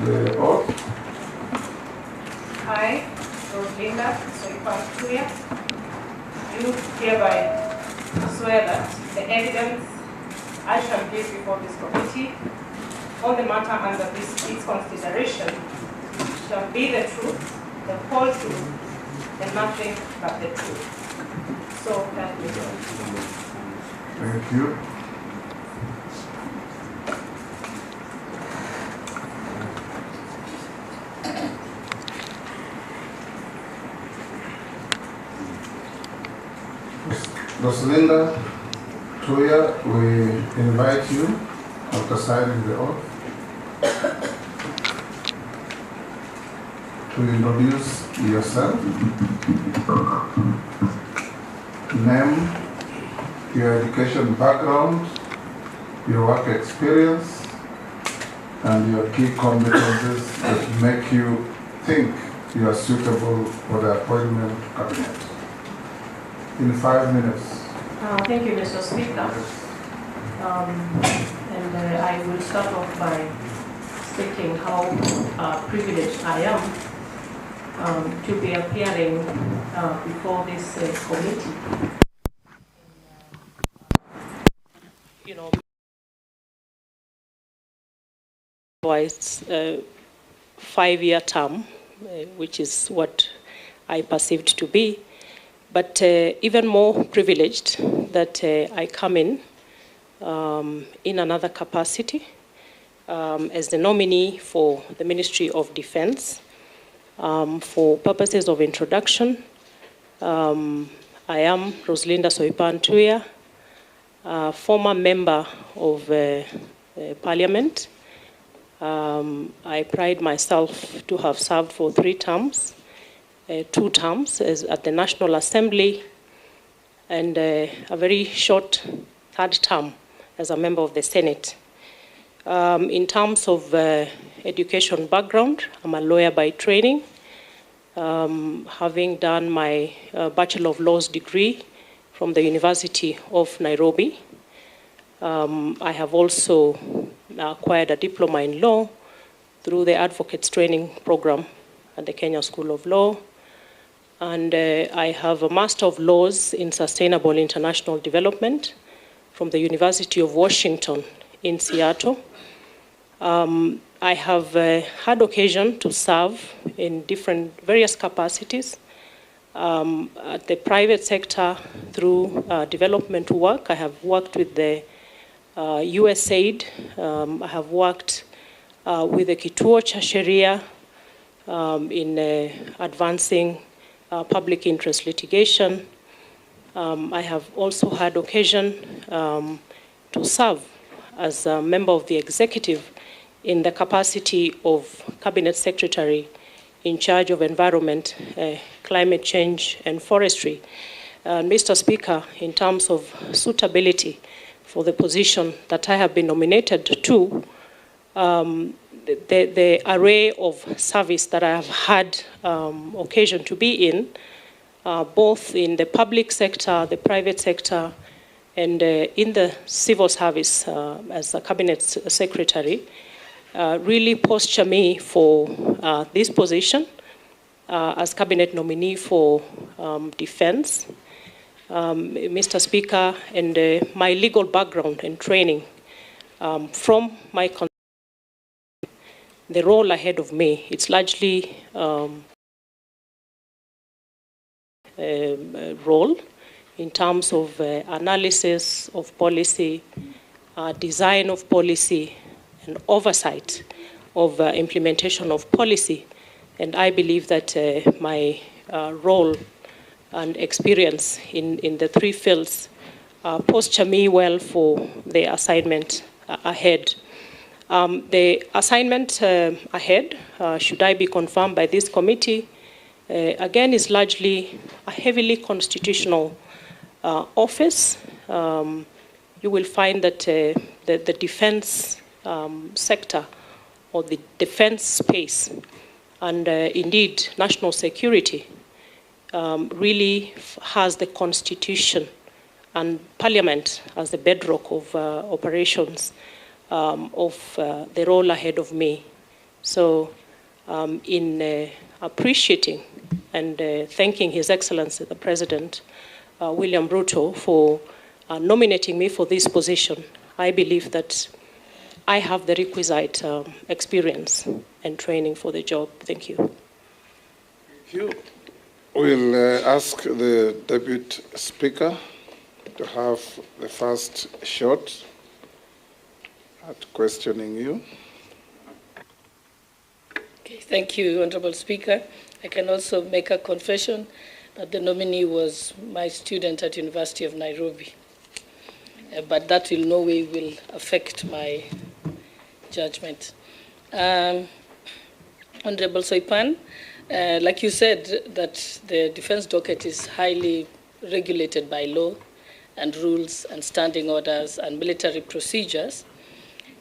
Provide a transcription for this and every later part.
the oath. I, nominee Soipan Tuya, do hereby swear that the evidence I shall give before this committee on the matter under its consideration shall be the truth, the whole truth, and nothing but the truth. So help me God. Thank you. Rosalinda Tuya, we invite you, after signing the oath, to introduce yourself, name, your education background, your work experience, and your key competencies that make you think you are suitable for the appointment cabinet. In 5 minutes. Thank you, Mr. Speaker. I will start off by stating how privileged I am to be appearing before this committee. It's a 5-year term, which is what I perceived to be. But even more privileged that I come in another capacity as the nominee for the Ministry of Defense. For purposes of introduction, I am Rosalinda Soipan Tuya, former member of Parliament. I pride myself to have served for 3 terms. 2 terms at the National Assembly and a very short 3rd term as a member of the Senate. In terms of education background, I'm a lawyer by training, having done my Bachelor of Laws degree from the University of Nairobi. I have also acquired a diploma in law through the Advocates Training Program at the Kenya School of Law. And I have a Master of Laws in Sustainable International Development from the University of Washington in Seattle. I have had occasion to serve in various capacities at the private sector through development work. I have worked with the USAID. I have worked with the Kituo cha Sheria in advancing public interest litigation. I have also had occasion to serve as a member of the executive in the capacity of Cabinet Secretary in charge of environment, climate change, and forestry. Mr. Speaker, in terms of suitability for the position that I have been nominated to, the array of service that I have had occasion to be in, both in the public sector, the private sector, and in the civil service as a cabinet secretary, really posture me for this position as cabinet nominee for defense. Mr. Speaker, and my legal background and training from my the role ahead of me, it's largely a role in terms of analysis of policy, design of policy, and oversight of implementation of policy. And I believe that my role and experience in the 3 fields posture me well for the assignment ahead. The assignment ahead, should I be confirmed by this committee, again is largely a heavily constitutional office. You will find that the defense sector or the defense space and indeed national security really has the Constitution and Parliament as the bedrock of operations of the role ahead of me. So in appreciating and thanking His Excellency, the President, William Ruto, for nominating me for this position, I believe that I have the requisite experience and training for the job. Thank you. Thank you. We'll ask the Deputy Speaker to have the first shot at questioning you. Okay, thank you, Honorable Speaker. I can also make a confession that the nominee was my student at University of Nairobi. But that in no way will affect my judgment. Honorable Soipan, like you said, that the defense docket is highly regulated by law and rules and standing orders and military procedures.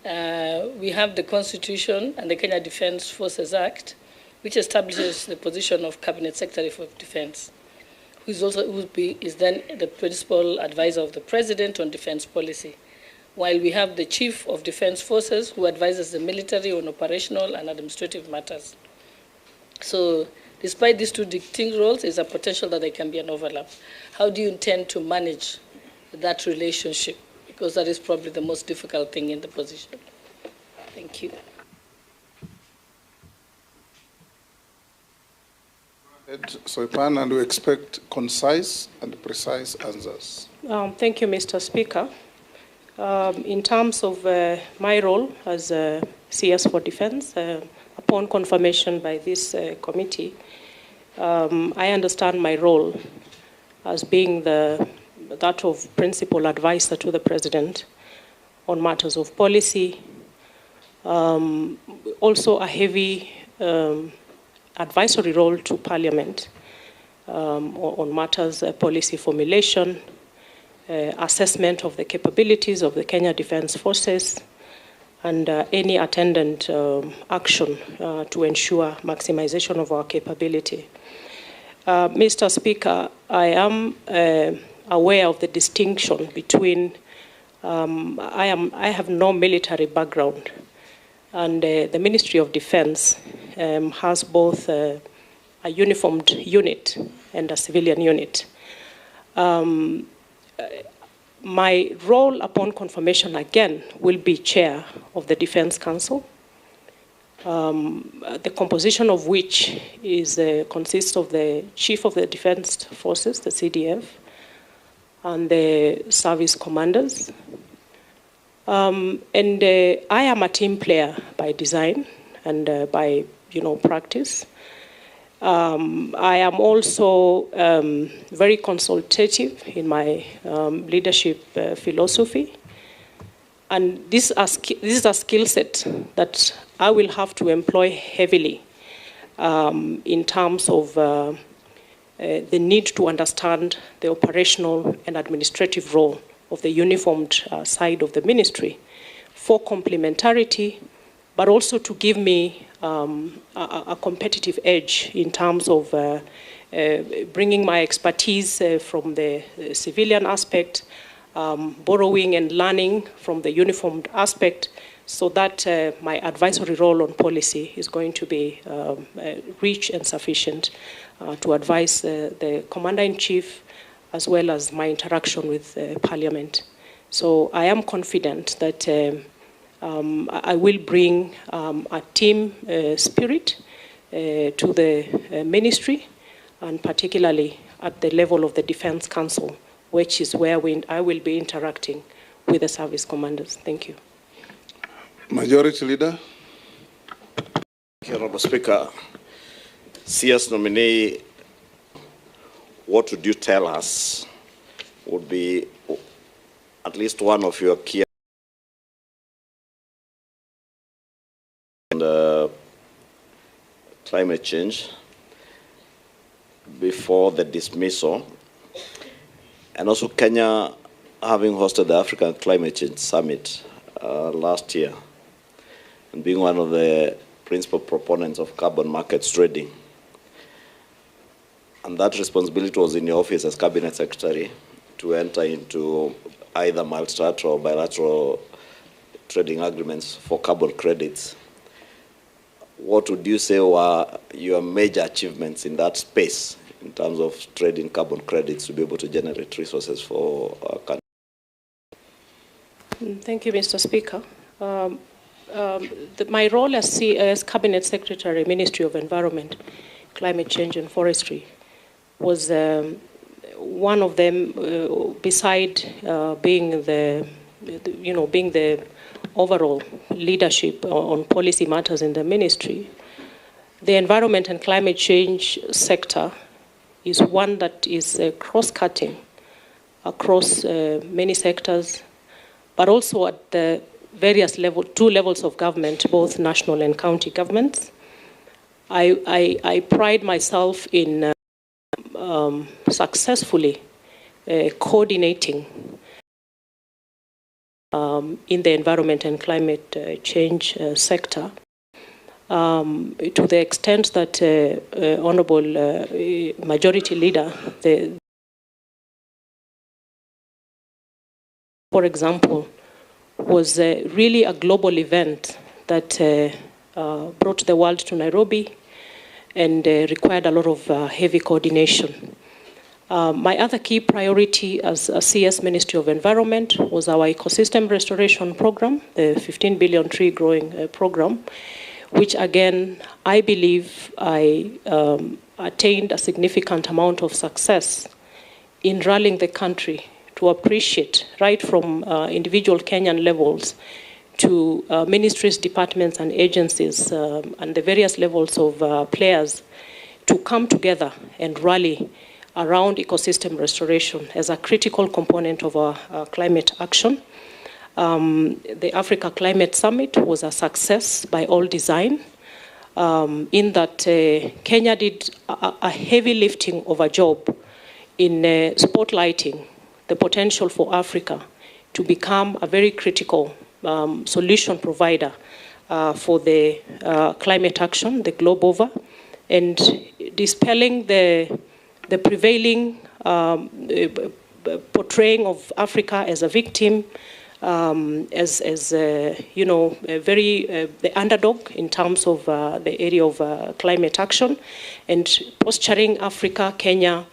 We have the Constitution and the Kenya Defense Forces Act, which establishes the position of Cabinet Secretary for Defense, who is then the principal advisor of the President on defense policy, while we have the Chief of Defense Forces, who advises the military on operational and administrative matters. So despite these two distinct roles, there's a potential that there can be an overlap. How do you intend to manage that relationship? Because that is probably the most difficult thing in the position. Thank you. Soipan, and we expect concise and precise answers. Thank you, Mr. Speaker. In terms of my role as CS for Defense, upon confirmation by this committee, I understand my role as being that of principal advisor to the President on matters of policy, also a heavy advisory role to Parliament on matters policy formulation, assessment of the capabilities of the Kenya Defense Forces, and any attendant action to ensure maximization of our capability. Mr. Speaker, I am aware of the distinction between, I have no military background, and the Ministry of Defense has both a uniformed unit and a civilian unit. My role upon confirmation, again, will be chair of the Defense Council, the composition of which consists of the Chief of the Defense Forces, the CDF, and the service commanders. I am a team player by design and by practice. I am also very consultative in my leadership philosophy. And this is a skill set that I will have to employ heavily in terms of the need to understand the operational and administrative role of the uniformed side of the ministry for complementarity, but also to give me a competitive edge in terms of bringing my expertise from the civilian aspect, borrowing and learning from the uniformed aspect, so that my advisory role on policy is going to be rich and sufficient to advise the Commander-in-Chief as well as my interaction with Parliament. So I am confident that I will bring a team spirit to the ministry, and particularly at the level of the Defense Council, which is where I will be interacting with the service commanders. Thank you. Majority Leader. Thank you, Honorable Speaker. CS nominee, what would you tell us would be at least one of your key and climate change before the dismissal, and also Kenya having hosted the African Climate Change Summit last year and being one of the principal proponents of carbon markets trading. And that responsibility was in your office as Cabinet Secretary to enter into either multilateral or bilateral trading agreements for carbon credits. what would you say were your major achievements in that space in terms of trading carbon credits to be able to generate resources for our country? Thank you, Mr. Speaker. My role as Cabinet Secretary, Ministry of Environment, Climate Change and Forestry was one of them, beside being the overall leadership on policy matters in the ministry. The environment and climate change sector is one that is cross-cutting across many sectors, but also at the various two levels of government, both national and county governments. I pride myself in successfully coordinating in the environment and climate change sector, to the extent that Honorable Majority Leader, for example, was really a global event that brought the world to Nairobi and required a lot of heavy coordination. My other key priority as a CS Ministry of Environment was our ecosystem restoration program, the 15 billion tree growing program, which again, I believe I attained a significant amount of success in rallying the country to appreciate, right from individual Kenyan levels to ministries, departments, and agencies, and the various levels of players, to come together and rally around ecosystem restoration as a critical component of our climate action. The Africa Climate Summit was a success by all design, in that Kenya did a heavy lifting of a job in spotlighting the potential for Africa to become a very critical solution provider for the climate action, the globe over, and dispelling the prevailing portraying of Africa as a victim, as the underdog in terms of the area of climate action, and posturing Africa, Kenya,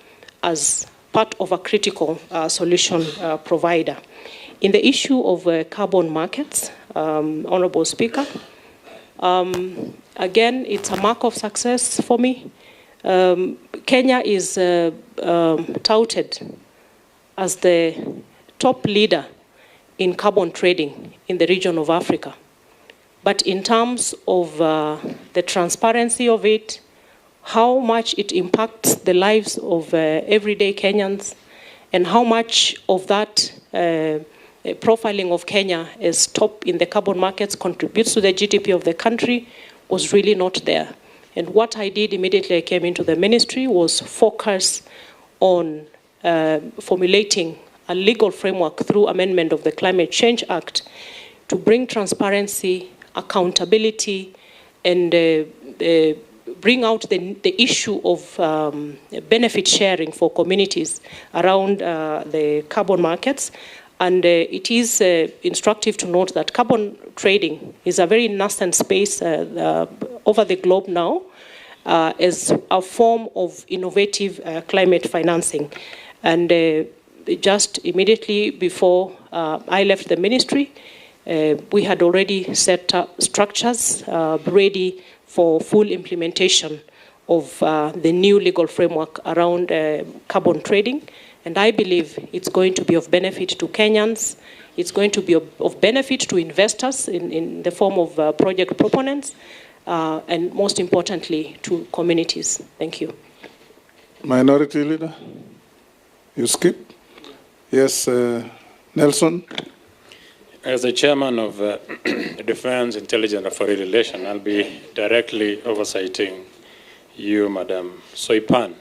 as part of a critical solution provider. In the issue of carbon markets, Honorable Speaker, again, it's a mark of success for me. Kenya is touted as the top leader in carbon trading in the region of Africa. But in terms of the transparency of it, how much it impacts the lives of everyday Kenyans, and how much of that profiling of Kenya as top in the carbon markets contributes to the GDP of the country was really not there. And what I did immediately I came into the ministry was focus on formulating a legal framework through amendment of the Climate Change Act to bring transparency, accountability, and bring out the issue of benefit sharing for communities around the carbon markets. And it is instructive to note that carbon trading is a very nascent space over the globe now as a form of innovative climate financing. And just immediately before I left the ministry, we had already set up structures ready for full implementation of the new legal framework around carbon trading. And I believe it's going to be of benefit to Kenyans. It's going to be of benefit to investors in the form of project proponents, and most importantly, to communities. Thank you. Minority Leader, you skip? Yes, Nelson. As the chairman of Defense, Intelligence and Foreign Relations, I'll be directly oversighting you, Madam Soipan.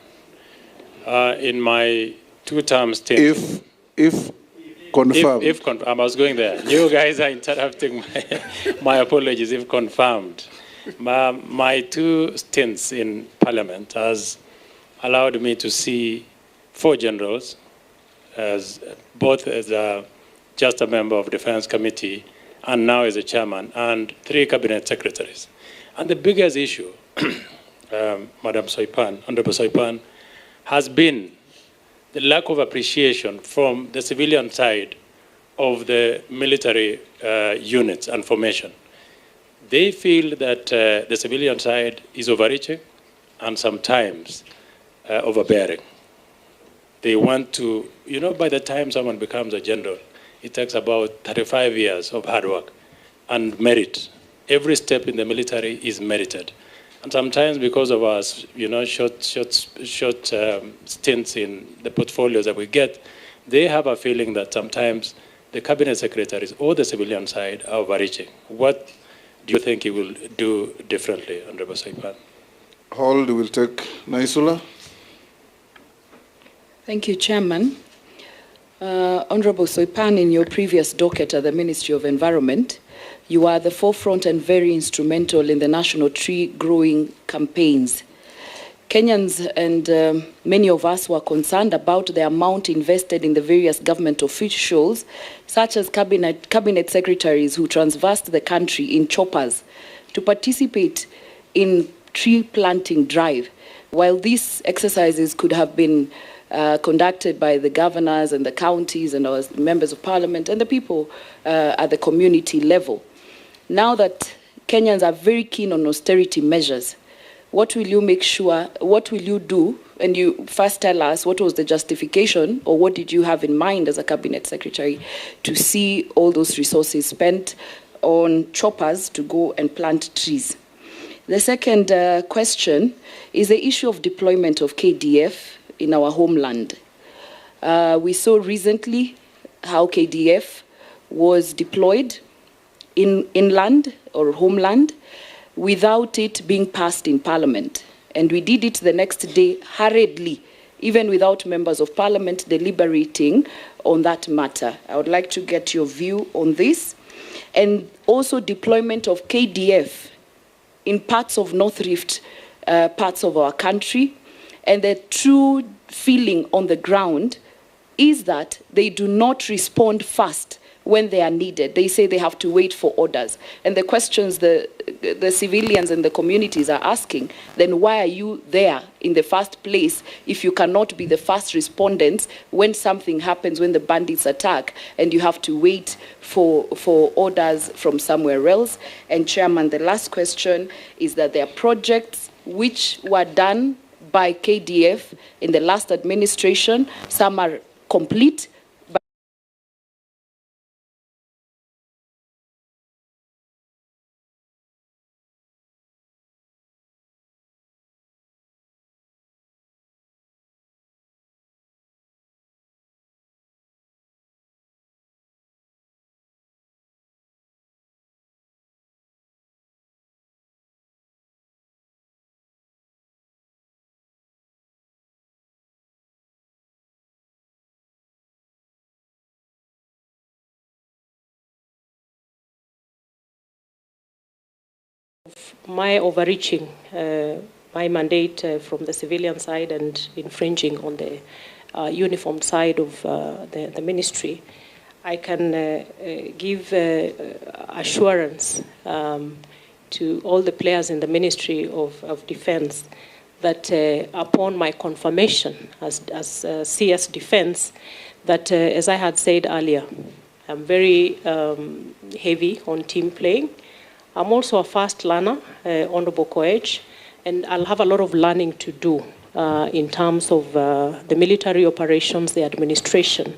In my two-term stint. If confirmed. If confirmed. I was going there. You guys are interrupting my apologies, if confirmed. My two stints in Parliament has allowed me to see 4 generals, both as just a member of Defense Committee and now as a chairman, and 3 cabinet secretaries. And the biggest issue, Madam Soipan, Honorable Soipan, has been the lack of appreciation from the civilian side of the military units and formation. They feel that the civilian side is overreaching and sometimes overbearing. They want to, you know, by the time someone becomes a general, it takes about 35 years of hard work and merit. Every step in the military is merited. And sometimes because of our, you know, short stints in the portfolios that we get, they have a feeling that sometimes the cabinet secretaries or the civilian side are overreaching. What do you think you will do differently, Honorable Soipan? Hold will take Naisula. Thank you, Chairman. Honorable Soipan, in your previous docket at the Ministry of Environment, you are at the forefront and very instrumental in the national tree growing campaigns. Kenyans and many of us were concerned about the amount invested in the various government officials, such as cabinet secretaries who traversed the country in choppers to participate in tree planting drive. While these exercises could have been conducted by the governors and the counties and our members of parliament and the people at the community level. Now that Kenyans are very keen on austerity measures, what will you make sure, what will you do? And you first tell us what was the justification or what did you have in mind as a cabinet secretary to see all those resources spent on choppers to go and plant trees? The second question is the issue of deployment of KDF in our homeland. We saw recently how KDF was deployed in inland or homeland without it being passed in Parliament. And we did it the next day hurriedly, even without members of Parliament deliberating on that matter. I would like to get your view on this. And also deployment of KDF in parts of North Rift, parts of our country. And the true feeling on the ground is that they do not respond fast when they are needed. They say they have to wait for orders. And the questions the civilians and the communities are asking, then why are you there in the first place if you cannot be the first respondents when something happens, when the bandits attack, and you have to wait for orders from somewhere else? And Chairman, the last question is that there are projects which were done by KDF in the last administration. Some are complete. My overreaching, my mandate from the civilian side and infringing on the uniformed side of the ministry, I can give assurance to all the players in the Ministry of Defense that upon my confirmation as CS Defense, that as I had said earlier, I'm very heavy on team playing. I'm also a fast learner, Honorable Koech, and I'll have a lot of learning to do in terms of the military operations, the administration.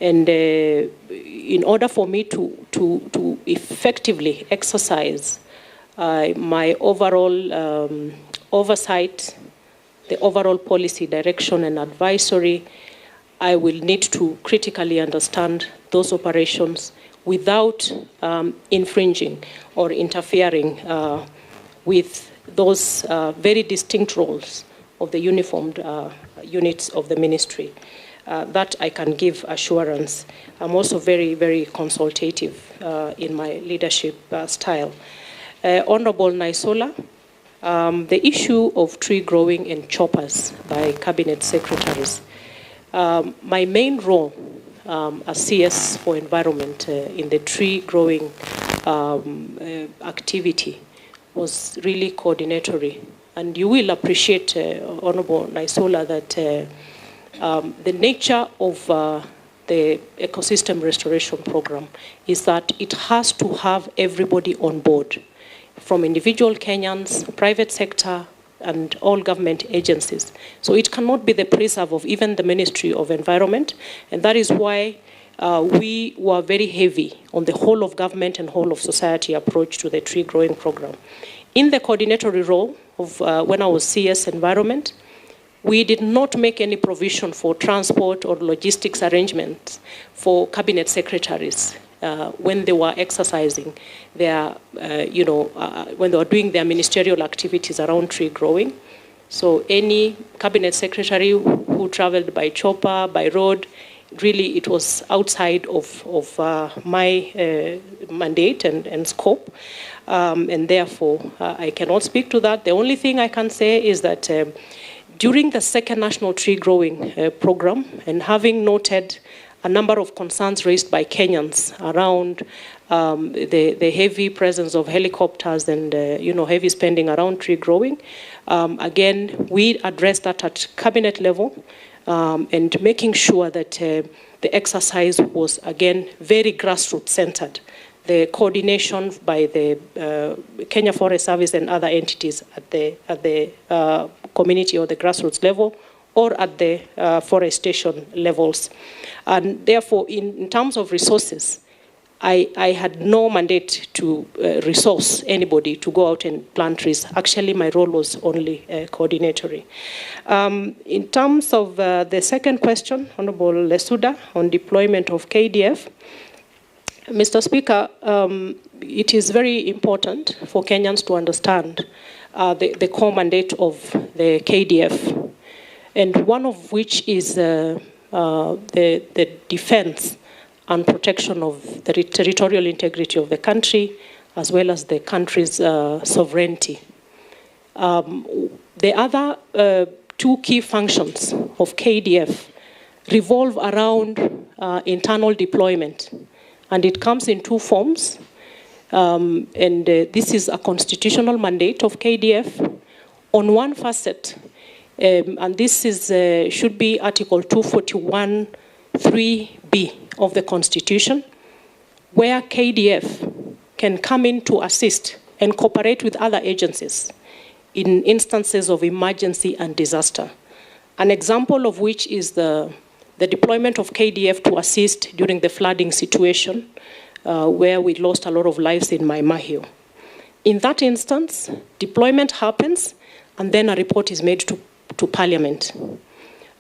And in order for me to effectively exercise my overall oversight, the overall policy direction and advisory, I will need to critically understand those operations without infringing or interfering with those very distinct roles of the uniformed units of the ministry. That I can give assurance. I'm also very, very consultative in my leadership style. Honorable Naisola, the issue of tree growing in choppers by cabinet secretaries. My main role as CS for environment in the tree growing activity was really coordinatory. And you will appreciate, Honorable Naisola, that the nature of the ecosystem restoration program is that it has to have everybody on board, from individual Kenyans, private sector, and all government agencies. So it cannot be the preserve of even the Ministry of Environment, and that is why we were very heavy on the whole of government and whole of society approach to the tree growing program. In the coordinatory role of when I was CS Environment, we did not make any provision for transport or logistics arrangements for cabinet secretaries when they were exercising their, when they were doing their ministerial activities around tree growing. So any cabinet secretary who traveled by chopper, by road, really it was outside of my mandate and scope. And therefore, I cannot speak to that. The only thing I can say is that during the second national tree growing program, and having noted a number of concerns raised by Kenyans around the heavy presence of helicopters and heavy spending around tree growing, again, we addressed that at cabinet level and making sure that the exercise was, again, very grassroots centered. The coordination by the Kenya Forest Service and other entities at the community or the grassroots level, or at the forestation levels. And therefore, in terms of resources, I had no mandate to resource anybody to go out and plant trees. Actually, my role was only coordinatory. In terms of the second question, Honorable Lesuda, on deployment of KDF, Mr. Speaker, it is very important for Kenyans to understand the core mandate of the KDF, and one of which is the defense and protection of the territorial integrity of the country, as well as the country's sovereignty. The other two key functions of KDF revolve around internal deployment, and it comes in two forms. This is a constitutional mandate of KDF on one facet, and this is should be Article 241(3)(b) of the Constitution, where KDF can come in to assist and cooperate with other agencies in instances of emergency and disaster. An example of which is the deployment of KDF to assist during the flooding situation, where we lost a lot of lives in Mai Mahiu. In that instance, deployment happens, and then a report is made to Parliament.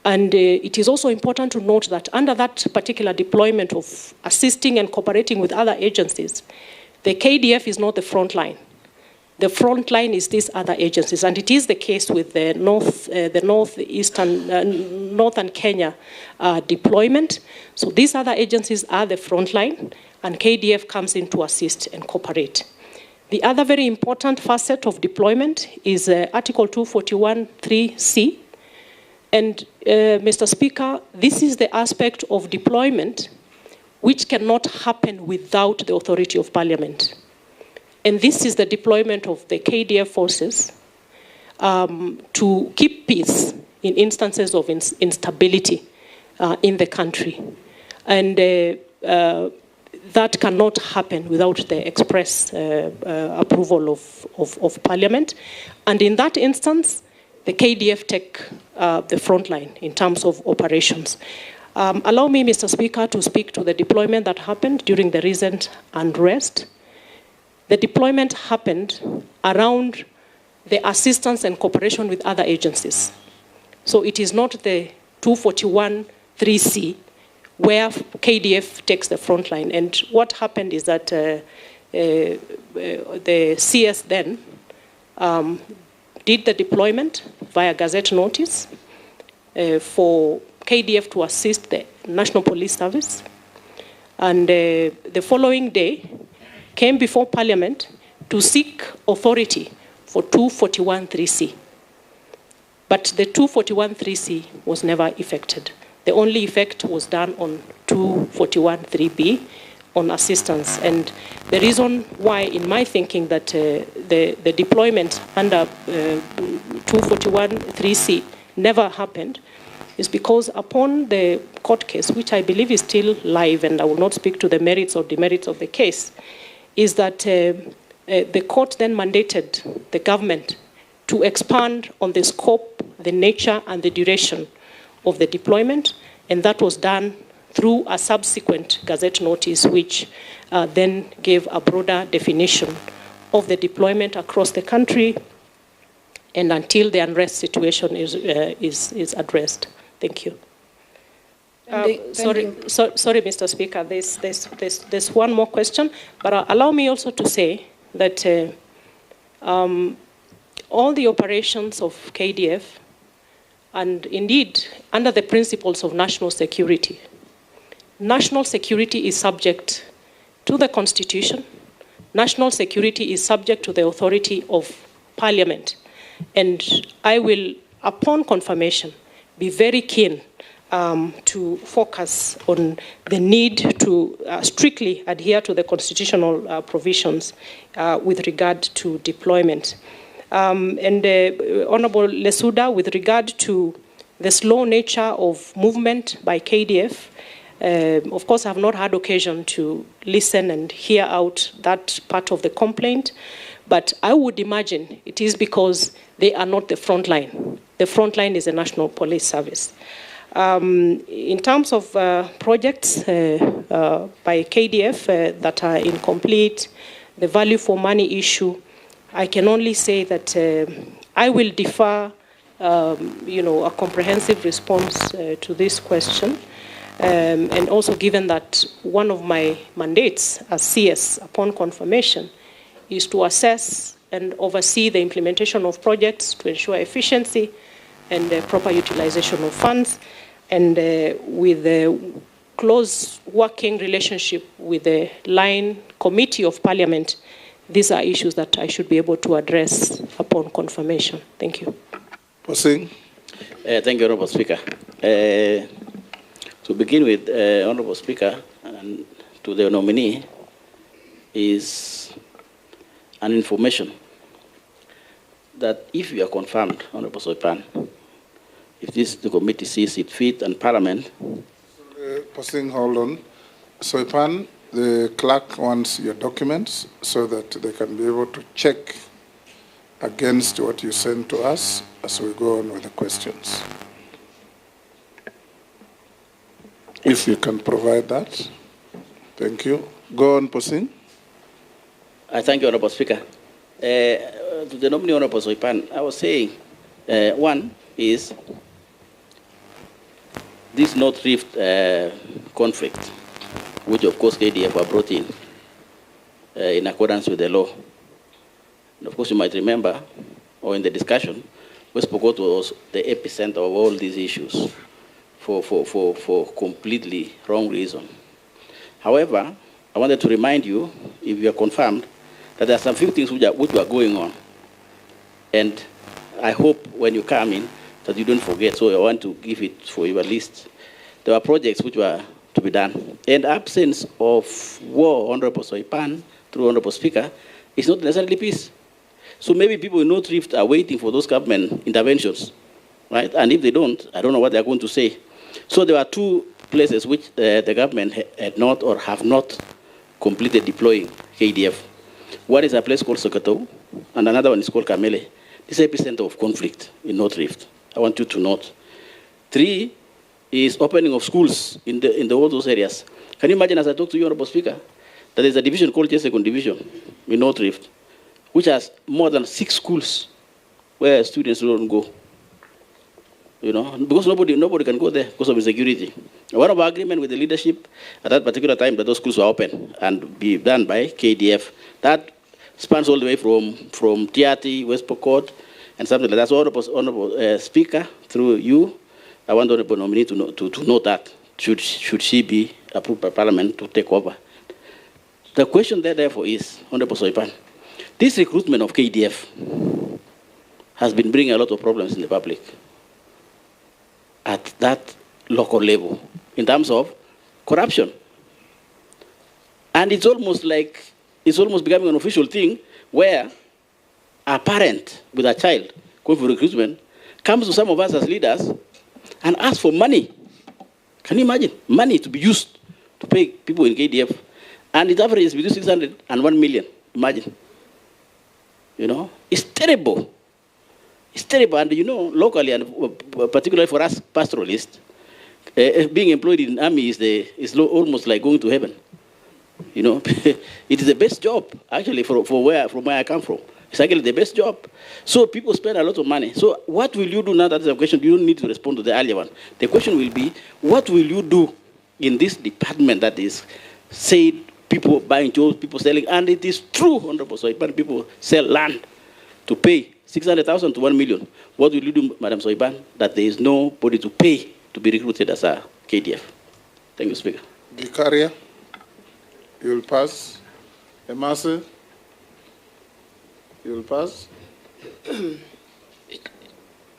And it is also important to note that under that particular deployment of assisting and cooperating with other agencies, the KDF is not the front line. The front line is these other agencies, and it is the case with the northern Kenya deployment. So these other agencies are the front line, and KDF comes in to assist and cooperate. The other very important facet of deployment is Article 241(3)(c). And Mr. Speaker, this is the aspect of deployment which cannot happen without the authority of Parliament. And this is the deployment of the KDF forces to keep peace in instances of instability in the country. And that cannot happen without the express approval of Parliament. And in that instance, the KDF take the front line in terms of operations. Allow me, Mr. Speaker, to speak to the deployment that happened during the recent unrest. The deployment happened around the assistance and cooperation with other agencies. So it is not the 241(3)(c), where KDF takes the front line. And what happened is that the CS then did the deployment via gazette notice for KDF to assist the National Police Service. And the following day came before Parliament to seek authority for 241(3)(c). But the 241(3)(c) was never effected. The only effect was done on 241(3)(b), on assistance. And the reason why, in my thinking, that the deployment under 241(3)(c never happened is because upon the court case, which I believe is still live, and I will not speak to the merits or demerits of the case, is that the court then mandated the government to expand on the scope, the nature, and the duration of the deployment, and that was done through a subsequent Gazette notice, which then gave a broader definition of the deployment across the country and until the unrest situation is addressed. Thank you. Sorry, Mr. Speaker, there's one more question, but allow me also to say that all the operations of KDF, and indeed under the principles of national security is subject to the Constitution. National security is subject to the authority of Parliament. And I will, upon confirmation, be very keen to focus on the need to strictly adhere to the constitutional provisions with regard to deployment. Honorable Lesuda, with regard to the slow nature of movement by KDF, of course, I have not had occasion to listen and hear out that part of the complaint, but I would imagine it is because they are not the front line. The front line is the National Police Service. In terms of projects by KDF that are incomplete, the value for money issue, I can only say that I will defer, a comprehensive response to this question. And also given that one of my mandates as CS upon confirmation is to assess and oversee the implementation of projects to ensure efficiency and proper utilization of funds, and with a close working relationship with the line committee of Parliament, these are issues that I should be able to address upon confirmation. Thank you. Posing. Thank you, Honourable Speaker. To begin with, Honourable Speaker, and to the nominee, is an information that if you are confirmed, Honourable Soipan, if the committee sees it fit and Parliament... Posing, hold on. Soipan, the clerk wants your documents so that they can be able to check against what you send to us as we go on with the questions. If you can provide that. Thank you. Go on, Posing. I thank you, Honourable Speaker. To the nominee, Honourable Soipan, I was saying, one is this North Rift conflict, which of course KDF were brought in accordance with the law. And of course you might remember, or in the discussion, West Pokot was the epicenter of all these issues for completely wrong reason. However, I wanted to remind you, if you are confirmed, that there are some few things which are going on. And I hope when you come in that you don't forget, so I want to give it for your list. There were projects which were to be done. And absence of war, Honourable Soipan, through Honourable Speaker, is not necessarily peace. So maybe people in North Rift are waiting for those government interventions, right? And if they don't, I don't know what they're going to say. So there are two places which the government had not or have not completed deploying KDF. One is a place called Sokoto, and another one is called Kamele. This is epicenter of conflict in North Rift. I want you to note. 3 is opening of schools in all those areas. Can you imagine, as I talk to you, Honourable Speaker, that there's a division called J2nd Division in North Rift, which has more than 6 schools where students don't go. You know, because nobody can go there because of insecurity. One of our agreement with the leadership at that particular time that those schools were open and be done by KDF. That spans all the way from Tiati, West Pokot, and something like that. So, Honourable Speaker, through you, I want the Honourable nominee to know that, should she be approved by Parliament to take over. The question there, therefore, is, Honourable Soipan, this recruitment of KDF has been bringing a lot of problems in the public at that local level in terms of corruption. And it's almost becoming an official thing where a parent with a child going for recruitment comes to some of us as leaders and asks for money. Can you imagine? Money to be used to pay people in KDF. And it averages between 600 and 1 million. Imagine. You know, it's terrible. It's terrible. And you know, locally, and particularly for us pastoralists, being employed in the army is almost like going to heaven. You know, it is the best job, actually, from where I come from. It's actually the best job. So people spend a lot of money. So what will you do now? That's the question. You don't need to respond to the earlier one. The question will be, what will you do in this department that is said people buying jobs, people selling, and it is true, Honorable Soipan, people sell land to pay 600,000 to 1 million. What will you do, Madam Soipan, that there is nobody to pay to be recruited as a KDF? Thank you, Speaker. Vicaria, you will pass. Emase, you will pass.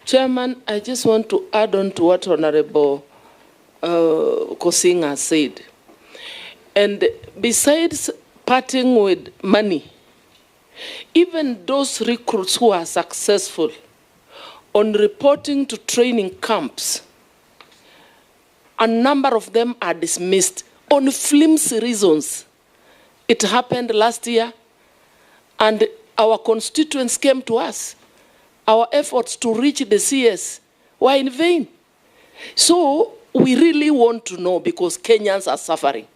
Chairman, I just want to add on to what Honorable Kosing has said. And besides parting with money, even those recruits who are successful on reporting to training camps, a number of them are dismissed on flimsy reasons. It happened last year, and our constituents came to us. Our efforts to reach the CS were in vain. So we really want to know, because Kenyans are suffering.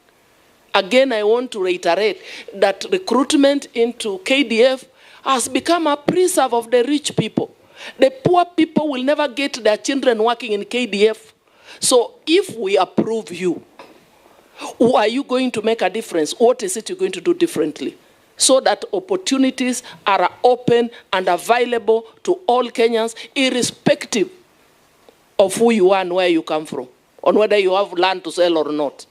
Again, I want to reiterate that recruitment into KDF has become a preserve of the rich people. The poor people will never get their children working in KDF. So if we approve you, are you going to make a difference? What is it you're going to do differently? So that opportunities are open and available to all Kenyans, irrespective of who you are and where you come from, on whether you have land to sell or not.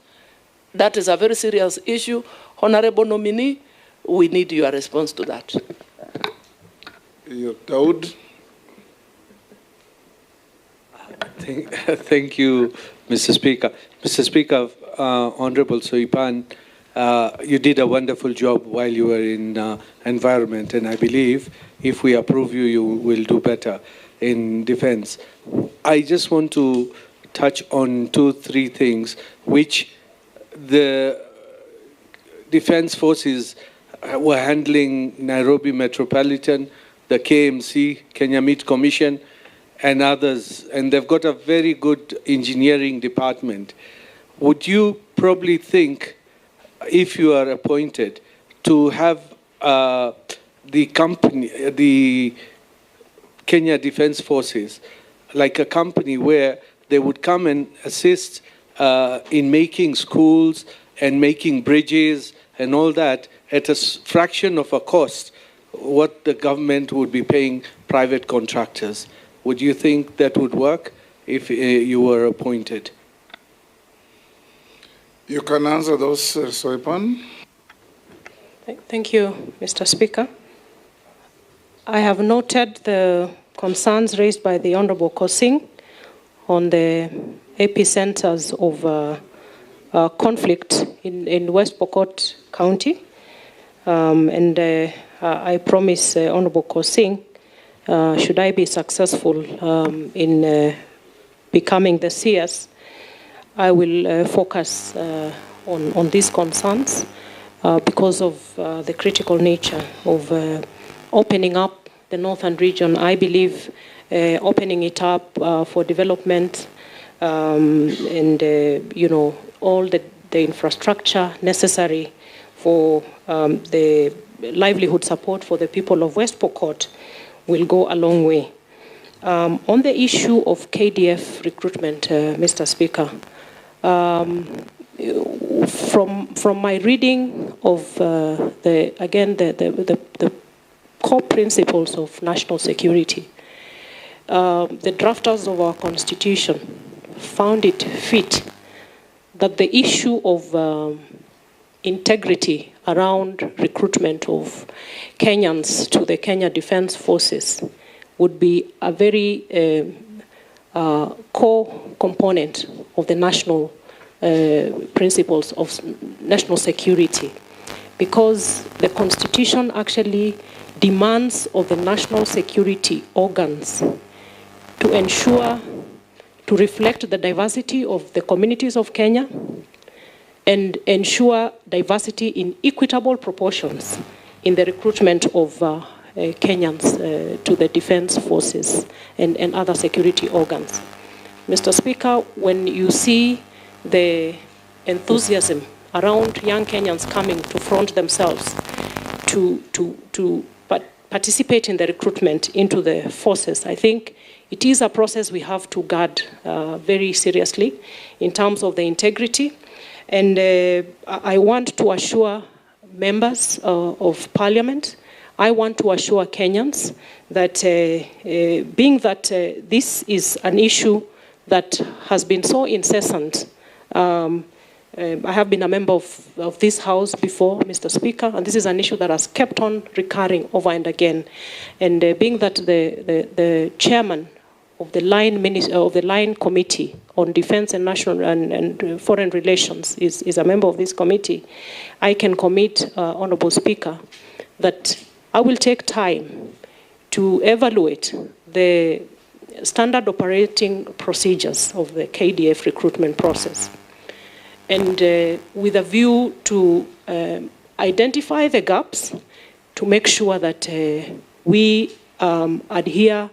That is a very serious issue. Honorable nominee, we need your response to that. Daud. Thank you, Mr. Speaker. Mr. Speaker, Honorable Soipan, you did a wonderful job while you were in environment, and I believe if we approve you, you will do better in defense. I just want to touch on 2-3 things which the defense forces were handling: Nairobi Metropolitan, the KMC, Kenya Meat Commission, and others, and they've got a very good engineering department. Would you probably think, if you are appointed, to have the company, the Kenya Defense Forces, like a company where they would come and assist in making schools and making bridges and all that at a fraction of a cost what the government would be paying private contractors? Would you think that would work if you were appointed? You can answer those, Soipan. Thank you, Mr. Speaker. I have noted the concerns raised by the Honorable Kosing on the epicenters of conflict in West Pokot County. I promise Honorable Kosing, should I be successful in becoming the CS, I will focus on these concerns because of the critical nature of opening up the northern region. I believe opening it up for development and all the infrastructure necessary for the livelihood support for the people of West Pokot will go a long way. On the issue of KDF recruitment, Mr. Speaker, from my reading of the core principles of national security, the drafters of our constitution found it fit that the issue of integrity around recruitment of Kenyans to the Kenya Defense Forces would be a very core component of the national principles of national security, because the Constitution actually demands of the national security organs to ensure, to reflect the diversity of the communities of Kenya and ensure diversity in equitable proportions in the recruitment of Kenyans to the defense forces and other security organs. Mr. Speaker, when you see the enthusiasm around young Kenyans coming to front themselves to participate in the recruitment into the forces, I think it is a process we have to guard very seriously in terms of the integrity. And I want to assure members of Parliament, I want to assure Kenyans that being that this is an issue that has been so incessant, I have been a member of this House before, Mr. Speaker, and this is an issue that has kept on recurring over and again. And being that the chairman of the line committee on defense and national and foreign relations is a member of this committee, I can commit, Honourable Speaker, that I will take time to evaluate the standard operating procedures of the KDF recruitment process, and with a view to identify the gaps, to make sure that we adhere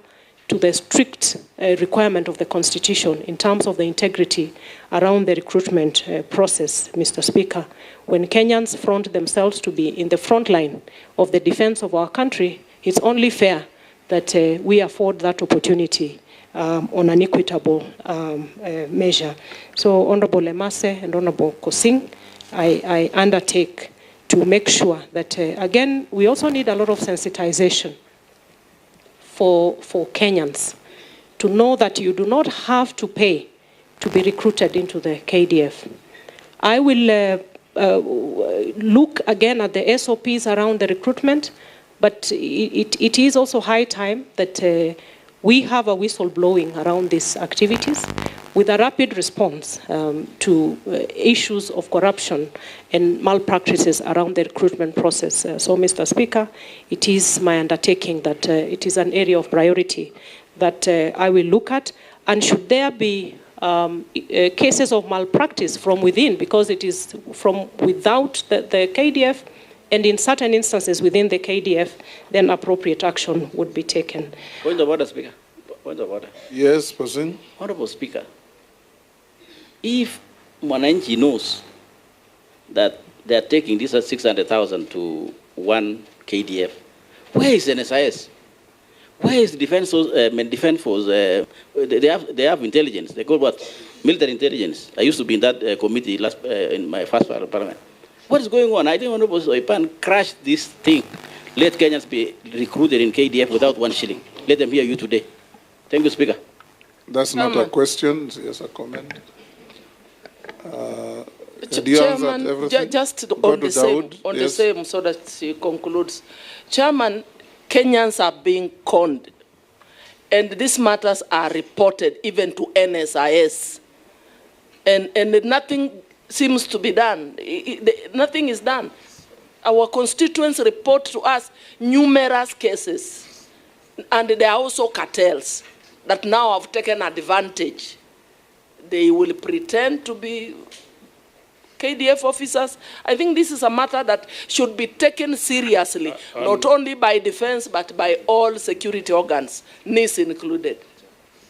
to the strict requirement of the Constitution in terms of the integrity around the recruitment process, Mr. Speaker. When Kenyans front themselves to be in the front line of the defense of our country, it's only fair that we afford that opportunity on an equitable measure. So, Honourable Lemase and Honourable Kosing, I undertake to make sure that, again, we also need a lot of sensitization for Kenyans to know that you do not have to pay to be recruited into the KDF. I will look again at the SOPs around the recruitment, but it is also high time that we have a whistleblowing around these activities with a rapid response to issues of corruption and malpractices around the recruitment process. So, Mr. Speaker, it is my undertaking that it is an area of priority that I will look at, and should there be cases of malpractice from within, because it is from without the KDF, and in certain instances within the KDF, then appropriate action would be taken. Point of order, Speaker. Point of order. Yes, Person. Honorable Speaker, if Mwananchi knows that they are taking this at 600,000 to one KDF, where is NSIS? Where is defense force? They have intelligence. They call what? Military intelligence. I used to be in that committee in my first parliament. What is going on? I think Honorable Soipan crash this thing. Let Kenyans be recruited in KDF without 1 shilling. Let them hear you today. Thank you, Speaker. That's not a question, it's a comment. Chairman, just on the same, so that she concludes. Chairman, Kenyans are being conned, and these matters are reported even to NSIS, and nothing seems to be done. Nothing is done. Our constituents report to us numerous cases, and there are also cartels that now have taken advantage. They will pretend to be KDF officers. I think this is a matter that should be taken seriously, not only by defense, but by all security organs, NIS included.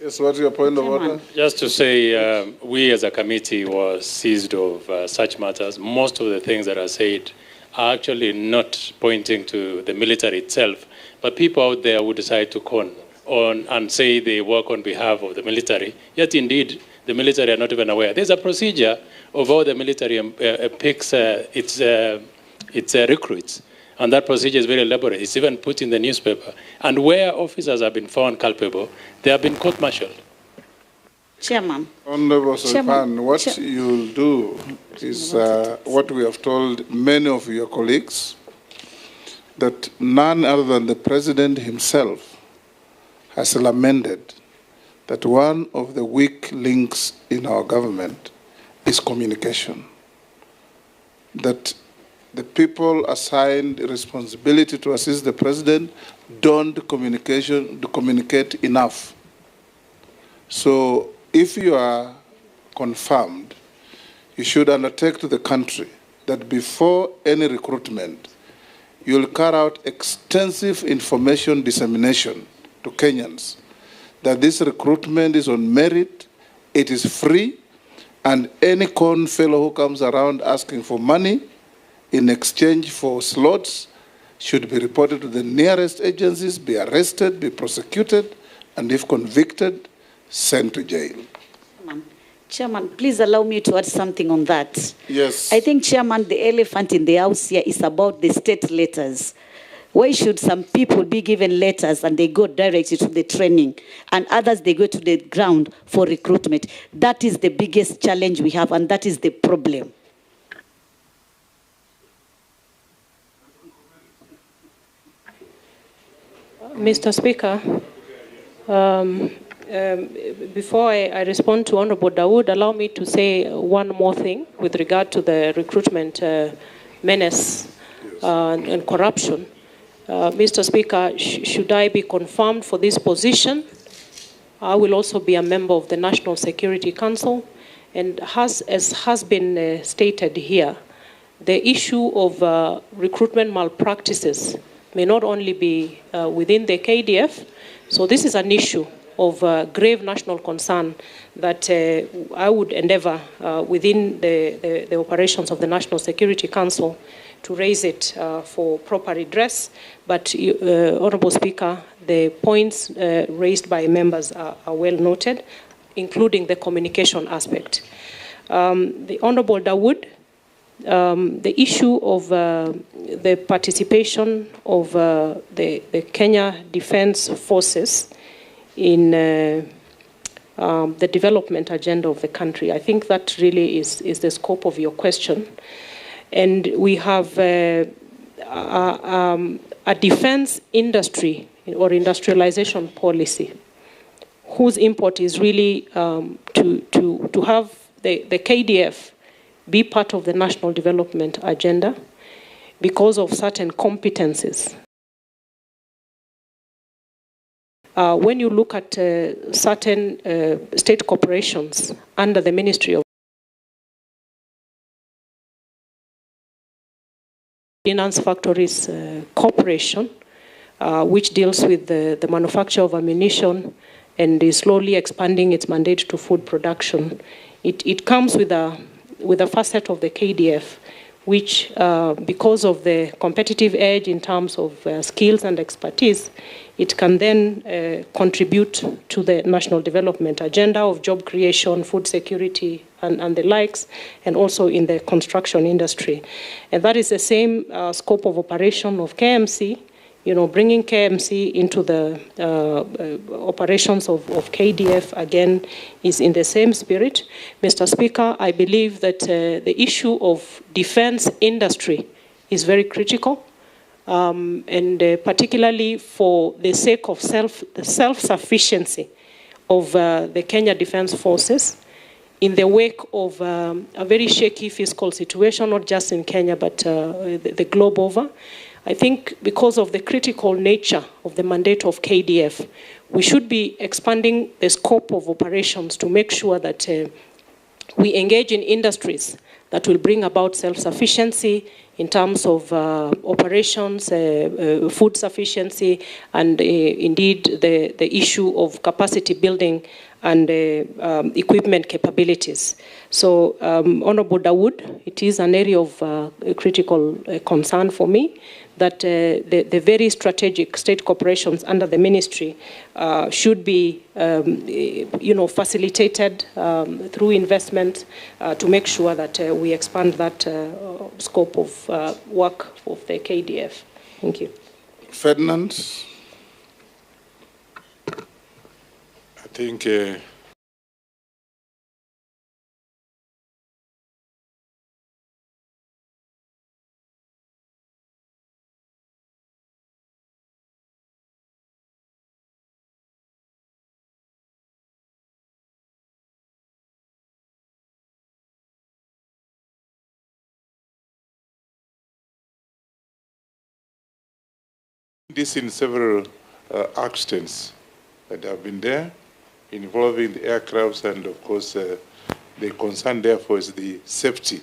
Yes, what's your point of order? Just to say, we as a committee were seized of such matters. Most of the things that are said are actually not pointing to the military itself, but people out there who decide to con on and say they work on behalf of the military, yet indeed the military are not even aware. There's a procedure of how the military picks its recruits, and that procedure is very elaborate. It's even put in the newspaper. And where officers have been found culpable, they have been court-martialed. Chairman. Honorable Soipan, what you'll do is what we have told many of your colleagues, that none other than the President himself has lamented that one of the weak links in our government is communication. That the people assigned responsibility to assist the president don't communicate enough. So if you are confirmed, you should undertake to the country that before any recruitment, you'll carry out extensive information dissemination to Kenyans that this recruitment is on merit, it is free, and any con fellow who comes around asking for money in exchange for slots should be reported to the nearest agencies, be arrested, be prosecuted, and if convicted, sent to jail. Chairman, please allow me to add something on that. Yes. I think, Chairman, the elephant in the house here is about the state letters. Why should some people be given letters and they go directly to the training and others they go to the ground for recruitment? That is the biggest challenge we have, and that is the problem. Mr. Speaker, before I respond to Honorable Dawood, allow me to say one more thing with regard to the recruitment menace and corruption. Mr. Speaker, should I be confirmed for this position, I will also be a member of the National Security Council. And as has been stated here, the issue of recruitment malpractices may not only be within the KDF. So this is an issue of grave national concern that I would endeavor within the operations of the National Security Council to raise it for proper redress. But, Honorable Speaker, the points raised by members are well noted, including the communication aspect. The Honorable Dawood, the issue of the participation of the Kenya Defence Forces in the development agenda of the country, I think that really is the scope of your question. And we have a defense industry or industrialization policy whose import is really to have the KDF be part of the national development agenda because of certain competencies. When you look at certain state corporations under the Ministry of Finance Factories Corporation, which deals with the manufacture of ammunition and is slowly expanding its mandate to food production, it comes with a facet of the KDF, which, because of the competitive edge in terms of skills and expertise, it can then contribute to the national development agenda of job creation, food security, and the likes, and also in the construction industry. And that is the same scope of operation of KMC. You know, bringing KMC into the operations of KDF, again, is in the same spirit. Mr. Speaker, I believe that the issue of defense industry is very critical, and particularly for the sake of the self-sufficiency of the Kenya Defense Forces in the wake of a very shaky fiscal situation, not just in Kenya, but the globe over. I think because of the critical nature of the mandate of KDF, we should be expanding the scope of operations to make sure that we engage in industries that will bring about self-sufficiency in terms of operations, food sufficiency, and indeed the issue of capacity building and equipment capabilities. So, Honorable Dawood, it is an area of critical concern for me that the very strategic state corporations under the ministry should be, facilitated through investment to make sure that we expand that scope of work of the KDF. Thank you. Ferdinand? I think This in several accidents that have been there involving the aircrafts, and of course the concern therefore is the safety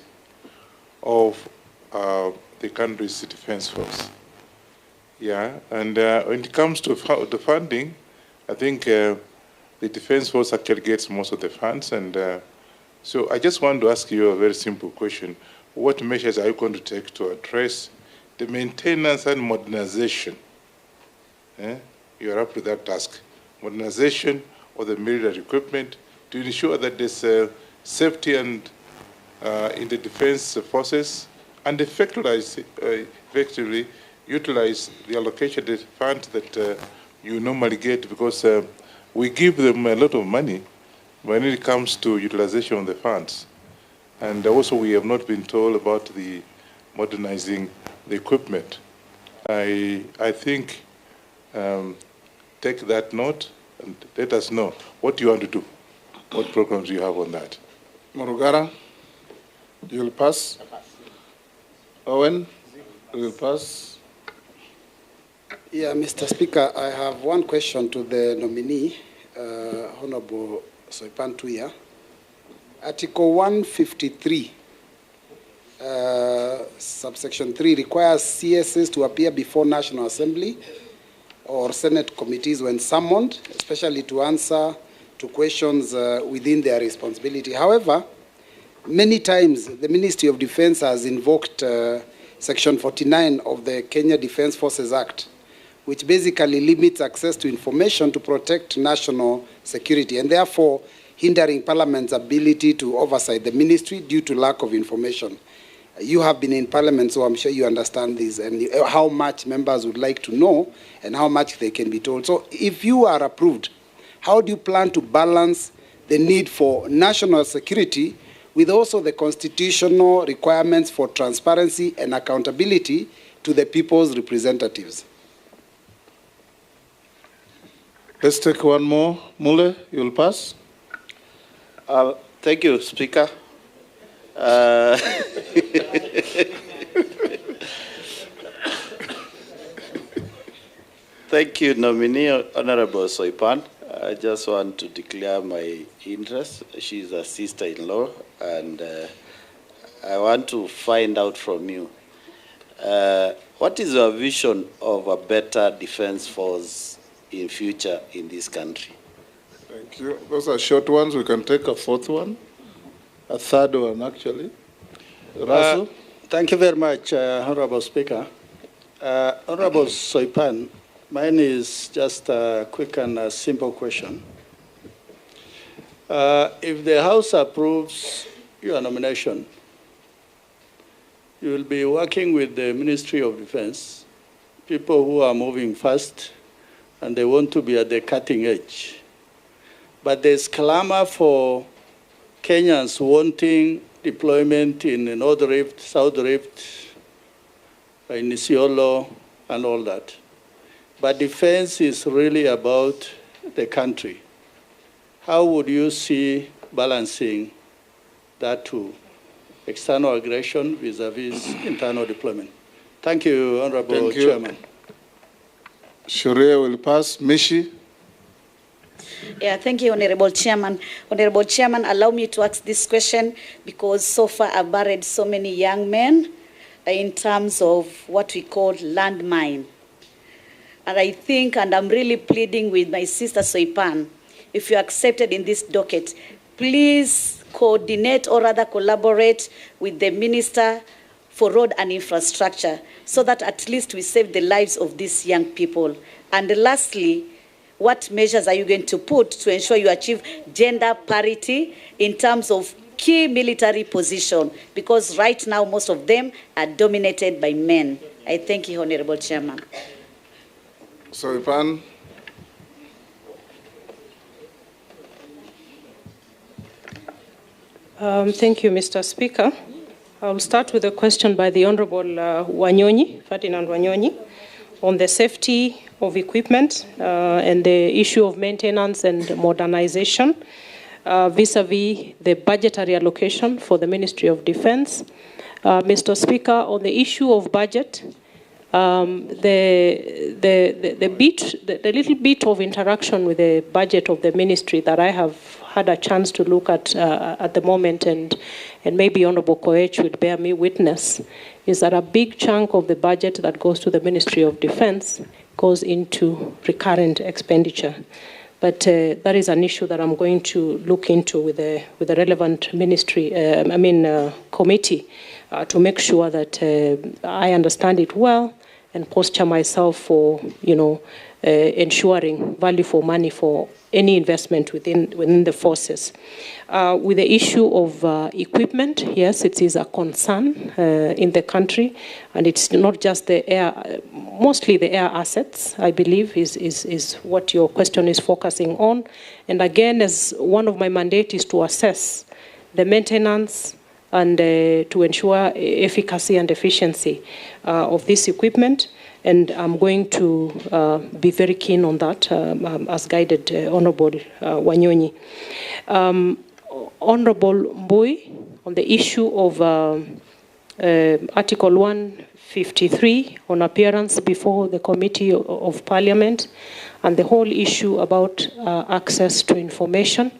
of the country's defense force. Yeah, and when it comes to the funding, I think the defense force actually gets most of the funds, and so I just want to ask you a very simple question. What measures are you going to take to address the maintenance and modernization? You are up to that task. Modernization of the military equipment to ensure that there's safety and in the defense forces, and effectively utilize the allocated funds that you normally get, because we give them a lot of money when it comes to utilization of the funds. And also we have not been told about the modernizing the equipment. I think take that note and let us know what you want to do. What programs you have on that? Morugara, you will pass. Owen, you will pass. Yeah, Mr. Speaker, I have one question to the nominee, Honorable Soipan Tuya. Article 153, subsection 3, requires CSs to appear before National Assembly or Senate committees when summoned, especially to answer to questions within their responsibility. However, many times the Ministry of Defense has invoked Section 49 of the Kenya Defense Forces Act, which basically limits access to information to protect national security, and therefore hindering Parliament's ability to oversight the ministry due to lack of information. You have been in Parliament, so I'm sure you understand this, and how much members would like to know and how much they can be told. So if you are approved, how do you plan to balance the need for national security with also the constitutional requirements for transparency and accountability to the people's representatives? Let's take one more. Mule, you will pass. Thank you, Speaker. Thank you, nominee Honorable Soipan. I just want to declare my interest. She's a sister-in-law, and I want to find out from you, what is your vision of a better defense force in future in this country? Thank you. Those are short ones. We can take a fourth one, a third one, actually. Russell? Thank you very much, Honorable Speaker. Honorable Soipan, mine is just a quick and a simple question. If the House approves your nomination, you will be working with the Ministry of Defense, people who are moving fast, and they want to be at the cutting edge. But there's clamor for Kenyans wanting deployment in the North Rift, South Rift, in Isiolo, and all that. But defense is really about the country. How would you see balancing that to external aggression vis-a-vis internal deployment? Thank you, Honorable Chairman. Sharia will pass. Mishi? Yeah, thank you, Honorable Chairman. Honorable Chairman, allow me to ask this question because so far I've buried so many young men in terms of what we call landmine. And I think, and I'm really pleading with my sister Soipan, if you're accepted in this docket, please coordinate or rather collaborate with the Minister for Road and Infrastructure so that at least we save the lives of these young people. And lastly, what measures are you going to put to ensure you achieve gender parity in terms of key military position? Because right now, most of them are dominated by men. I thank you, Honorable Chairman. Soipan? Thank you, Mr. Speaker. I'll start with a question by the Honorable Wanyonyi, Ferdinand Wanyonyi, on the safety of equipment and the issue of maintenance and modernization vis-a-vis the budgetary allocation for the Ministry of Defense. Mr. Speaker, on the issue of budget, The little bit of interaction with the budget of the ministry that I have had a chance to look at the moment, and maybe Honorable Koech would bear me witness, is that a big chunk of the budget that goes to the Ministry of Defense goes into recurrent expenditure. But that is an issue that I'm going to look into with the relevant ministry, committee, to make sure that I understand it well and posture myself for, ensuring value for money for any investment within the forces. With the issue of equipment, yes, it is a concern in the country, and it's not just the air, mostly the air assets, I believe, is what your question is focusing on. And again, as one of my mandates is to assess the maintenance and to ensure efficacy and efficiency of this equipment. And I'm going to be very keen on that, as guided Honorable Wanyonyi. Honorable Mbui, on the issue of Article 153 on appearance before the Committee of Parliament, and the whole issue about access to information.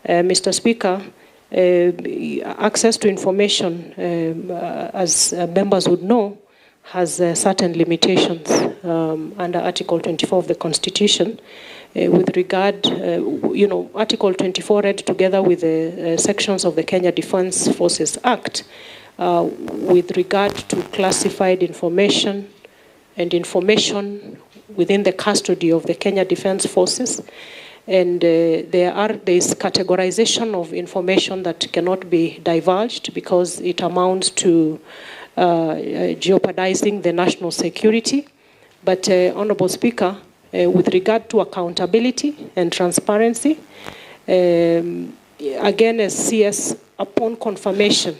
Mr. Speaker, access to information, as members would know, has certain limitations under Article 24 of the Constitution. With regard, Article 24 read together with the sections of the Kenya Defence Forces Act with regard to classified information and information within the custody of the Kenya Defence Forces. And there is categorization of information that cannot be divulged because it amounts to jeopardizing the national security. But, Honorable Speaker, with regard to accountability and transparency, again, as CS, upon confirmation,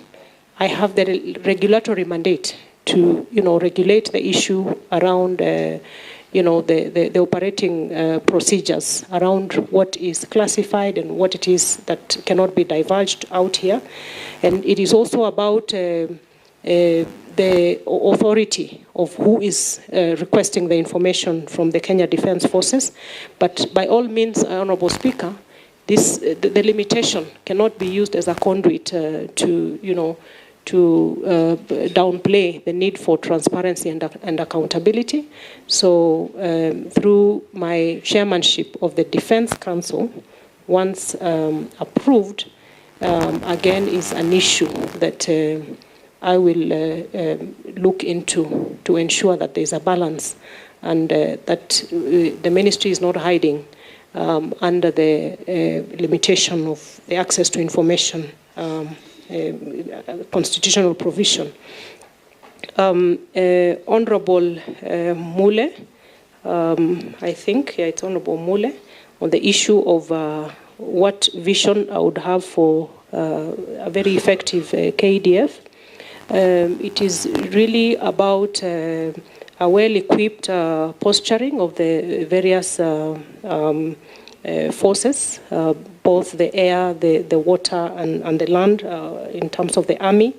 I have the regulatory mandate to, regulate the issue around, the operating procedures around what is classified and what it is that cannot be divulged out here. And it is also about the authority of who is requesting the information from the Kenya Defence Forces. But by all means, Honourable Speaker, the limitation cannot be used as a conduit to downplay the need for transparency and accountability. So through my chairmanship of the Defence Council, once approved, again is an issue that I will look into to ensure that there's a balance and that the ministry is not hiding under the limitation of the access to information constitutional provision. Honorable Mule, I think, it's Honorable Mule, on the issue of what vision I would have for a very effective KDF. It is really about a well-equipped posturing of the various forces, both the air, the water, and the land in terms of the army.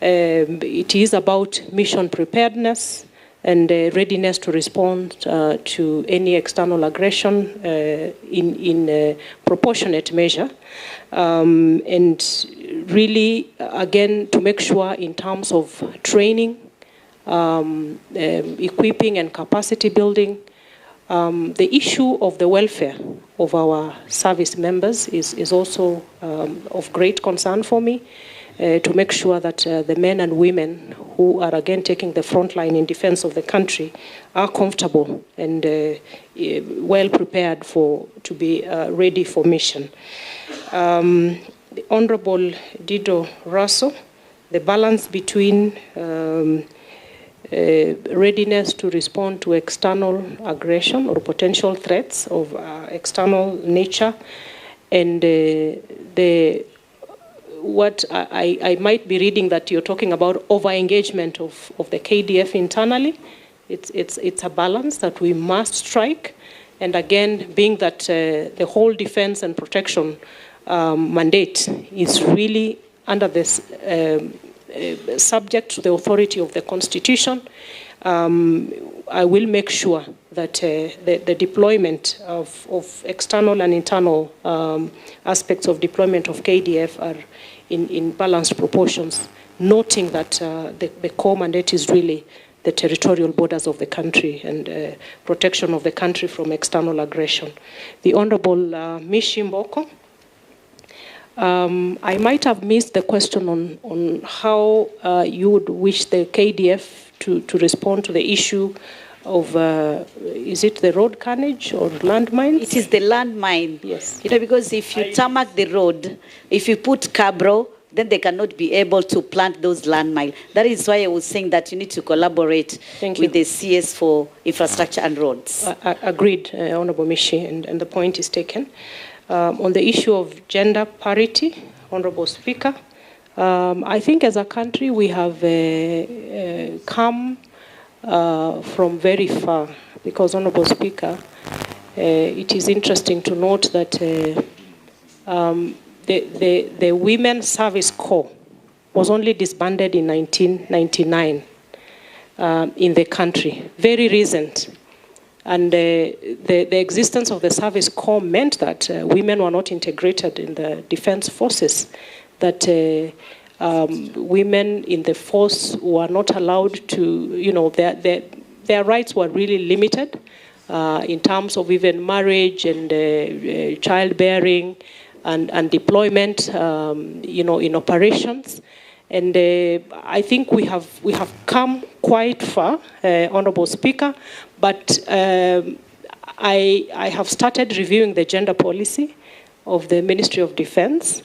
It is about mission preparedness and readiness to respond to any external aggression in a proportionate measure. And really, again, to make sure in terms of training, equipping and capacity building, the issue of the welfare of our service members is also of great concern for me, to make sure that the men and women who are again taking the front line in defense of the country are comfortable and well prepared to be ready for mission. The Honorable Dido Raso, the balance between readiness to respond to external aggression or potential threats of external nature and what I might be reading that you're talking about over-engagement of the KDF internally. It's a balance that we must strike. And again, being that the whole defense and protection mandate is really under this subject to the authority of the Constitution, I will make sure that the deployment of external and internal aspects of deployment of KDF are in balanced proportions, noting that the core mandate is really the territorial borders of the country and protection of the country from external aggression. The Honorable Mishimboko, I might have missed the question on how you would wish the KDF to respond to the issue of, is it the road carnage or landmines? It is the landmine. Yes. You know, because if you tarmac the road, if you put cabro, then they cannot be able to plant those landmines. That is why I was saying that you need to collaborate with the CS for infrastructure and roads. Agreed, Honorable Mishi, and the point is taken. On the issue of gender parity, Honorable Speaker, I think as a country we have come from very far, because, Honorable Speaker, it is interesting to note that the Women's Service Corps was only disbanded in 1999 in the country, very recent. And the existence of the Service Corps meant that women were not integrated in the defense forces, that women in the force were not allowed to, you know, their rights were really limited in terms of even marriage and childbearing and deployment, you know, in operations. And I think we have come quite far, Honorable Speaker, but I have started reviewing the gender policy of the Ministry of Defense,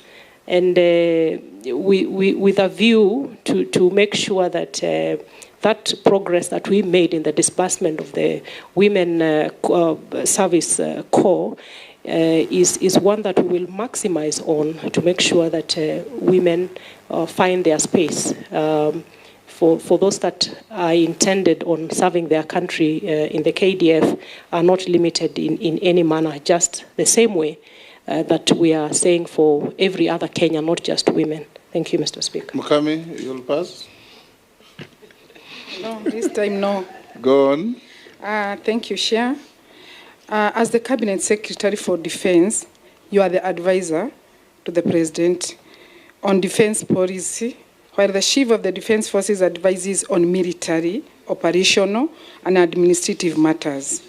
and with a view to make sure that that progress that we made in the disbursement of the Women Service Corps is one that we will maximize on to make sure that women find their space. For those that are intended on serving their country in the KDF are not limited in any manner, just the same way that we are saying for every other Kenyan, not just women. Thank you, Mr. Speaker. Mukami, you'll pass? No, this time no. Go on. Thank you, Chair. As the Cabinet Secretary for Defense, you are the advisor to the President on defense policy, while the Chief of the Defense Forces advises on military, operational, and administrative matters.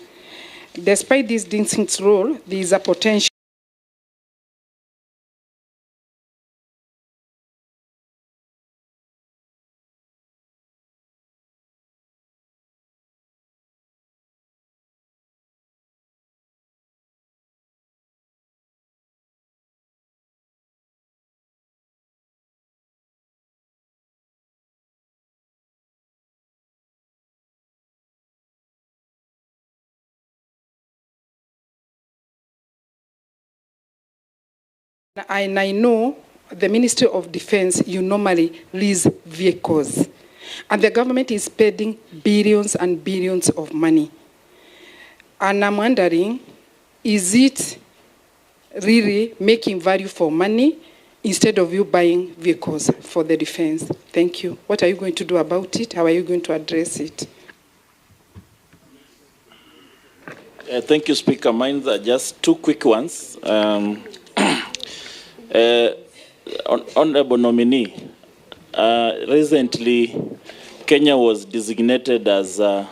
Despite this distinct role, there is a potential and I know the Ministry of Defense, you normally lease vehicles. And the government is spending billions and billions of money. And I'm wondering, is it really making value for money instead of you buying vehicles for the defense? Thank you. What are you going to do about it? How are you going to address it? Thank you, Speaker. Mine are just two quick ones. Honorable nominee, recently Kenya was designated as a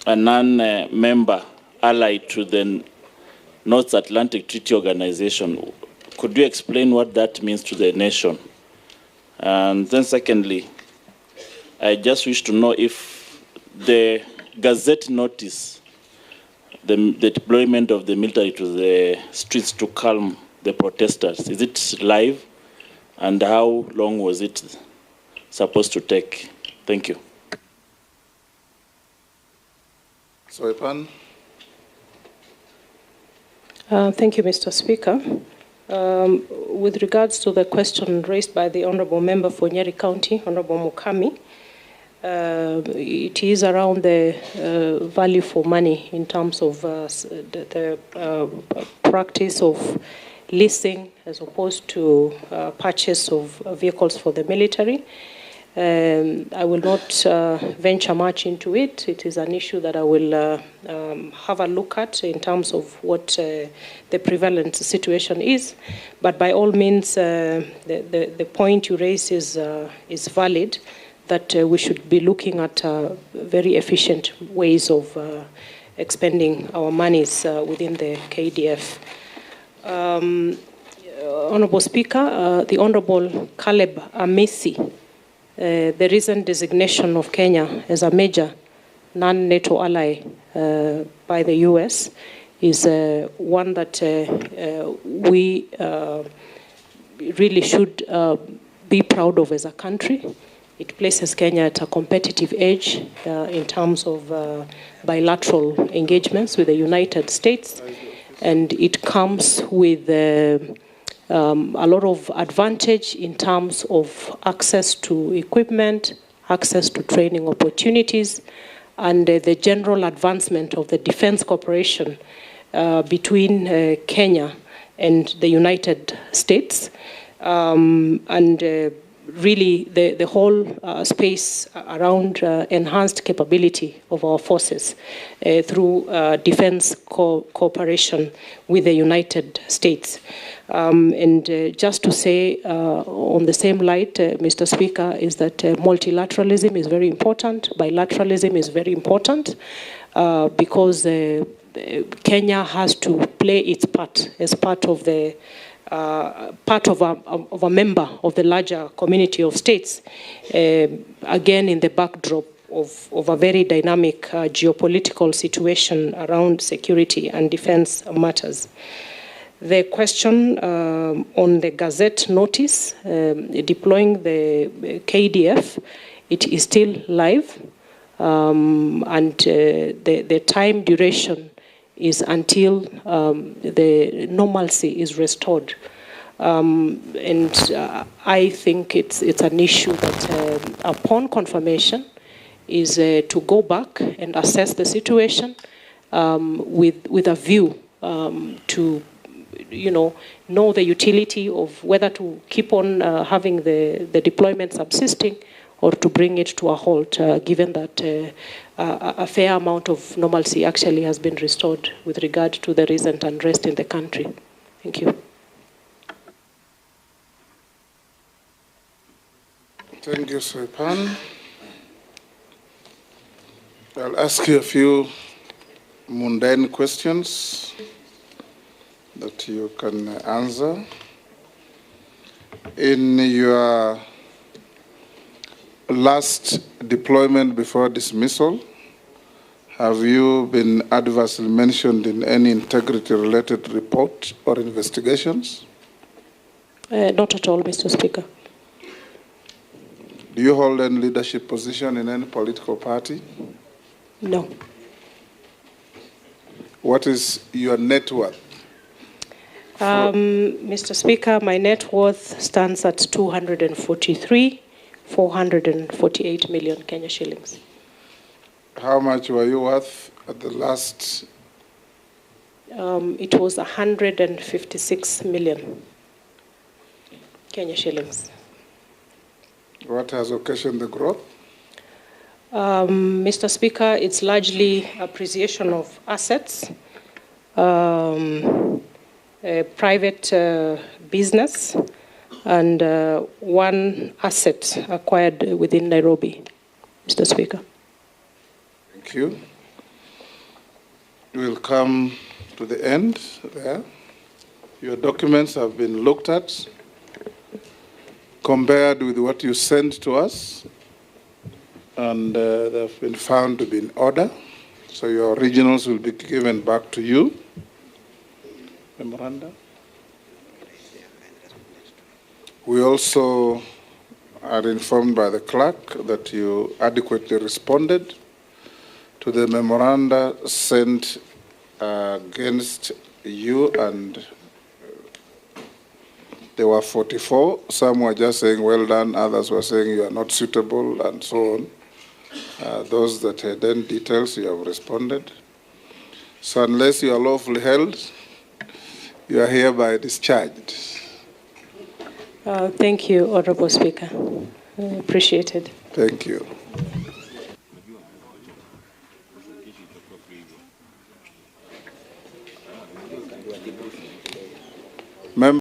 non-member allied to the North Atlantic Treaty Organization. Could you explain what that means to the nation? And then secondly, I just wish to know if the Gazette notice the deployment of the military to the streets to calm the protesters, is it live? And how long was it supposed to take? Thank you. Soipan. Thank you, Mr. Speaker. With regards to the question raised by the Honourable Member for Nyeri County, Honourable Mukami, it is around the value for money in terms of the practice of leasing as opposed to purchase of vehicles for the military. I will not venture much into it. It is an issue that I will have a look at in terms of what the prevalent situation is. But by all means, the point you raise is valid, that we should be looking at very efficient ways of expending our monies within the KDF. Honourable Speaker, the Honourable Caleb Amisi, the recent designation of Kenya as a major non-NATO ally by the US is one that we really should be proud of as a country. It places Kenya at a competitive edge in terms of bilateral engagements with the United States, and it comes with a lot of advantage in terms of access to equipment, access to training opportunities, and the general advancement of the defense cooperation between Kenya and the United States. Really the whole space around enhanced capability of our forces through defense cooperation with the United States. Just to say on the same light, Mr. Speaker, is that multilateralism is very important, bilateralism is very important, because Kenya has to play its part as part of the part of a member of the larger community of states, again in the backdrop of a very dynamic geopolitical situation around security and defense matters. The question on the Gazette notice deploying the KDF, it is still live, and the time duration is until the normalcy is restored. I think it's an issue that upon confirmation is to go back and assess the situation with a view to know the utility of whether to keep on having the deployment subsisting or to bring it to a halt, given that a fair amount of normalcy actually has been restored with regard to the recent unrest in the country. Thank you. Thank you, Soipan. I'll ask you a few mundane questions that you can answer. In your last deployment before dismissal, have you been adversely mentioned in any integrity-related report or investigations? Not at all, Mr. Speaker. Do you hold any leadership position in any political party? No. What is your net worth? Mr. Speaker, my net worth stands at 243,448 million Kenya shillings. How much were you worth at the last? It was 156 million Kenya shillings. What has occasioned the growth? Mr. Speaker, it's largely appreciation of assets, private business, and one asset acquired within Nairobi, Mr. Speaker. Thank you. We'll come to the end there. Your documents have been looked at, compared with what you sent to us, and they've been found to be in order. So your originals will be given back to you. Memoranda. We also are informed by the clerk that you adequately responded to the memoranda sent against you, and there were 44. Some were just saying, well done. Others were saying you are not suitable, and so on. Those that had any details, you have responded. So unless you are lawfully held, you are hereby discharged. Thank you, Honorable Speaker. Appreciated. Thank you.